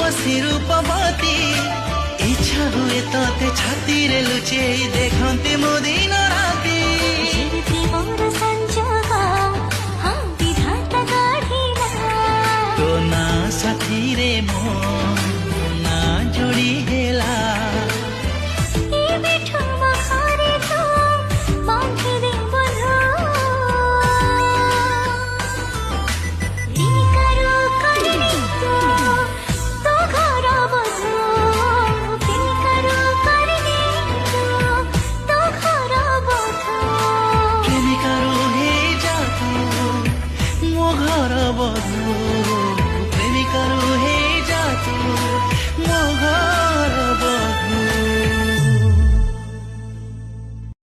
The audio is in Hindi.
रूपसी रूपवती इच्छा हुए तोते छाती रे लुचे देखते मो दिन राती तो ना साथी रे मो ना जोड़ी हेला ঘর বধূ